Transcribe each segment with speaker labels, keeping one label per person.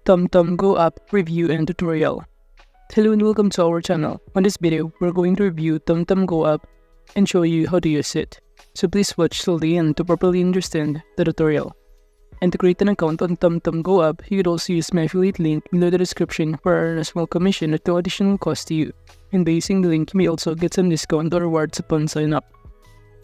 Speaker 1: Tomtom Go app review and tutorial. Hello and welcome to our channel. On this video, we're going to review Tomtom Go app and show you how to use it. So please watch till the end to properly understand the tutorial. And to create an account on Tomtom Go app, you could also use my affiliate link below the description where I earn a small commission at no additional cost to you. And by using the link, you may also get some discount or rewards upon sign up.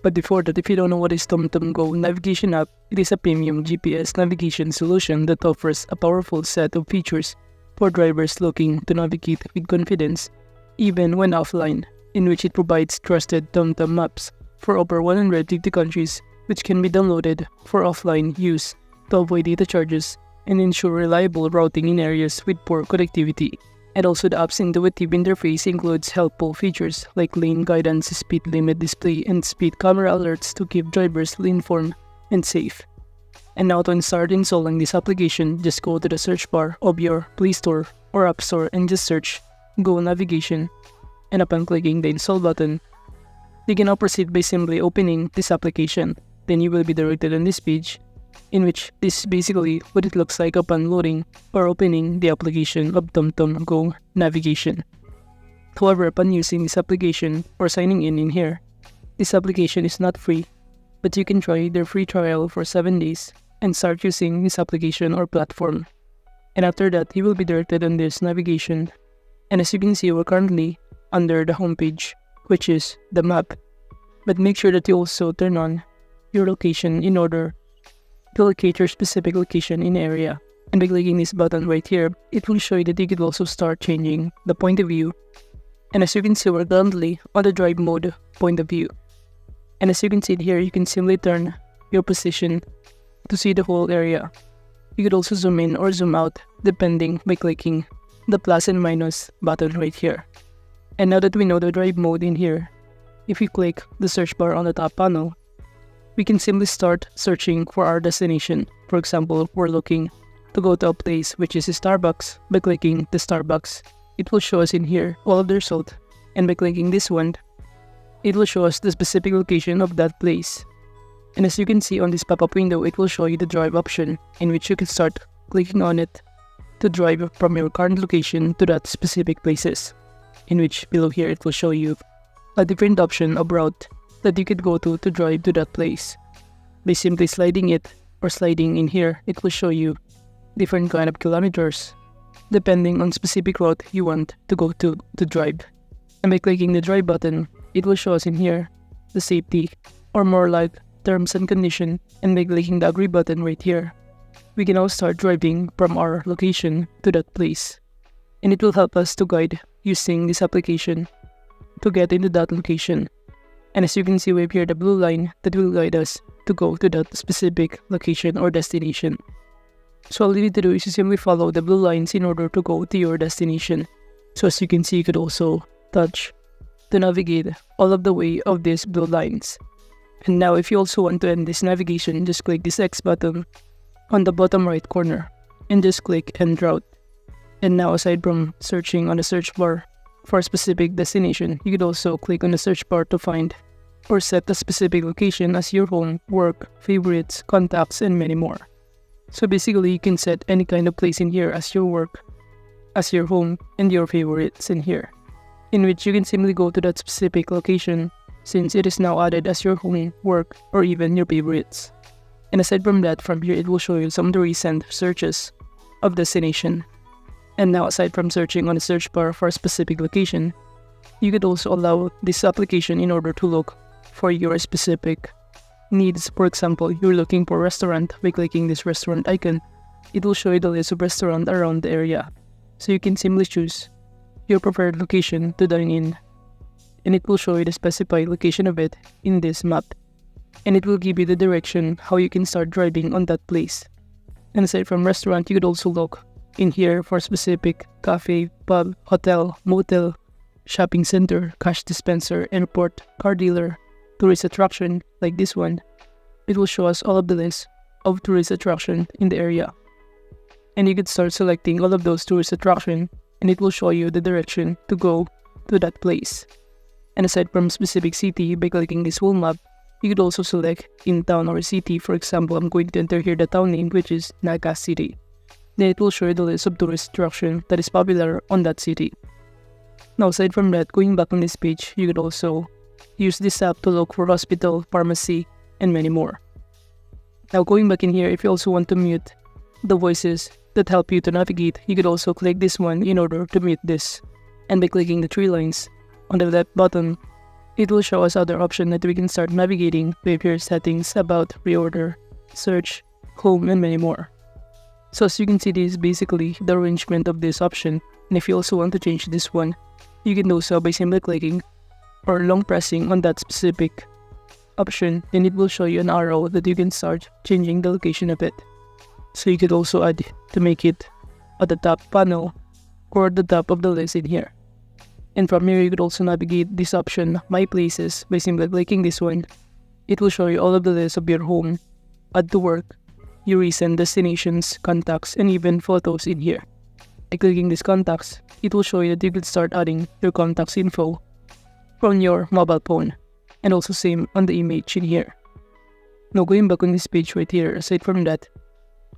Speaker 1: But before that, if you don't know what is Tomtom Go navigation app, it is a premium GPS navigation solution that offers a powerful set of features for drivers looking to navigate with confidence, even when offline, in which it provides trusted Tomtom maps for over 150 countries, which can be downloaded for offline use to avoid data charges and ensure reliable routing in areas with poor connectivity. And also the app's intuitive interface includes helpful features like lane guidance, speed limit display, and speed camera alerts to keep drivers informed and safe. And now to start installing this application, just go to the search bar of your Play Store or App Store and just search Go Navigation. And upon clicking the install button, you can now proceed by simply opening this application. Then you will be directed on this page, in which this is basically what it looks like upon loading or opening the application of Tomtom Go Navigation. However, upon using this application or signing in here, this application is not free, but you can try their free trial for 7 days and start using this application or platform. And after that, you will be directed on this navigation. And as you can see, we're currently under the homepage, which is the map. But make sure that you also turn on your location in order to locate your specific location in area. And by clicking this button right here, it will show you that you could also start changing the point of view. And as you can see, we're currently on the drive mode point of view. And as you can see here, you can simply turn your position to see the whole area. You could also zoom in or zoom out depending by clicking the plus and minus button right here. And now that we know the drive mode in here, if you click the search bar on the top panel, we can simply start searching for our destination. For example, we're looking to go to a place which is a Starbucks. By clicking the Starbucks, it will show us in here all of the results. And by clicking this one, it will show us the specific location of that place. And as you can see on this pop-up window, it will show you the drive option, in which you can start clicking on it to drive from your current location to that specific places. In which below here, it will show you a different option of route that you could go to drive to that place. By simply sliding it or sliding in here, it will show you different kind of kilometers depending on specific route you want to go to drive. And by clicking the drive button, it will show us in here the safety or more like terms and condition. And by clicking the agree button right here, we can now start driving from our location to that place. And it will help us to guide using this application to get into that location. And as you can see, we have here the blue line that will guide us to go to that specific location or destination. So all you need to do is to simply follow the blue lines in order to go to your destination. So as you can see, you could also touch to navigate all of the way of these blue lines. And now if you also want to end this navigation, just click this X button on the bottom right corner and just click End Route. And now aside from searching on the search bar for a specific destination, you could also click on the search bar to find or set a specific location as your home, work, favorites, contacts, and many more. So basically, you can set any kind of place in here as your work, as your home, and your favorites in here, in which you can simply go to that specific location since it is now added as your home, work, or even your favorites. And aside from that, from here, it will show you some of the recent searches of destination. And now aside from searching on the search bar for a specific location, you could also allow this application in order to look for your specific needs. For example, you're looking for a restaurant. By clicking this restaurant icon, it will show you the list of restaurants around the area. So you can simply choose your preferred location to dine in. And it will show you the specified location of it in this map. And it will give you the direction how you can start driving on that place. And aside from restaurant, you could also look in here for specific cafe, pub, hotel, motel, shopping center, cash dispenser, airport, car dealer, tourist attraction like this one. It will show us all of the list of tourist attraction in the area. And you could start selecting all of those tourist attraction and it will show you the direction to go to that place. And aside from specific city, by clicking this whole map, you could also select in town or city. For example, I'm going to enter here the town name, which is Naga City. Then it will show you the list of tourist attraction that is popular on that city. Now aside from that, going back on this page, you could also use this app to look for hospital, pharmacy, and many more. Now going back in here, if you also want to mute the voices that help you to navigate, you could also click this one in order to mute this. And by clicking the three lines on the left bottom, it will show us other options that we can start navigating with your settings, about, reorder, search, home, and many more. So as you can see, this is basically the arrangement of this option, and if you also want to change this one, you can do so by simply clicking or long pressing on that specific option, and it will show you an arrow that you can start changing the location of it. So you could also add to make it at the top panel or the top of the list in here. And from here, you could also navigate this option, My Places, by simply clicking this one. It will show you all of the lists of your home, add to work, your recent destinations, contacts, and even photos in here. By clicking these contacts, it will show you that you can start adding your contacts info from your mobile phone, and also same on the image in here. Now going back on this page right here, aside from that,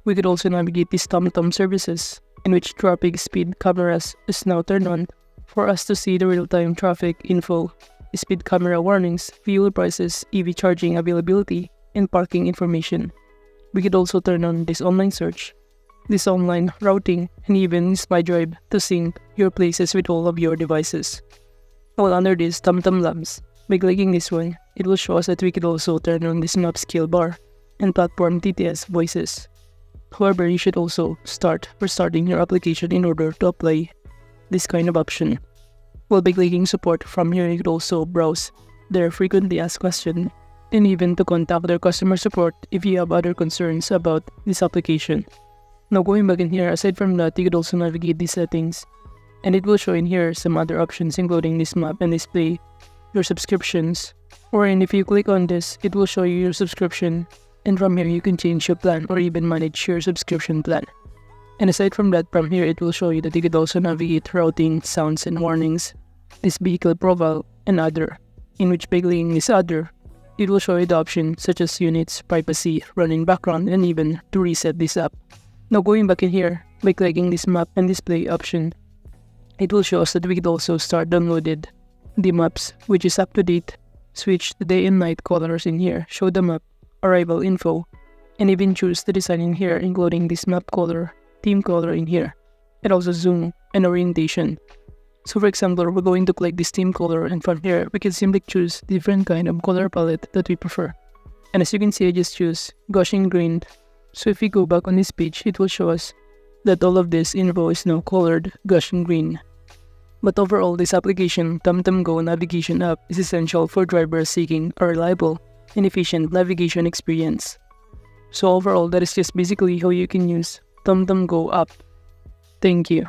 Speaker 1: we could also navigate these Tomtom services, in which traffic speed cameras is now turned on for us to see the real-time traffic info, speed camera warnings, fuel prices, EV charging availability, and parking information. We could also turn on this online search, this online routing, and even this My Drive to sync your places with all of your devices. While under this Tomtom Labs, by clicking this one, it will show us that we could also turn on this map skill bar and platform TTS voices. However, you should also start restarting your application in order to apply this kind of option. While by clicking support from here, you could also browse their frequently asked questions and even to contact their customer support if you have other concerns about this application. Now going back in here, aside from that, you could also navigate these settings, and it will show in here some other options including this map and display your subscriptions. Wherein if you click on this, it will show you your subscription, and from here you can change your plan or even manage your subscription plan. And aside from that, from here it will show you that you could also navigate routing, sounds, and warnings, this vehicle profile, and other, in which by clicking this other, it will show you the options such as units, privacy, running background, and even to reset this app. Now going back in here, by clicking this map and display option, it will show us that we could also start downloaded the maps, which is up to date, switch the day and night colors in here, show the map, arrival info, and even choose the design in here including this map color, theme color in here, and also zoom and orientation. So for example, we're going to click this theme color, and from here we can simply choose different kind of color palette that we prefer. And as you can see, I just choose Gaussian green. So if we go back on this page, it will show us that all of this info is now colored Gaussian green. But overall, this application, Tomtom Go navigation app, is essential for drivers seeking a reliable and efficient navigation experience. So overall, that is just basically how you can use Tomtom Go app. Thank you.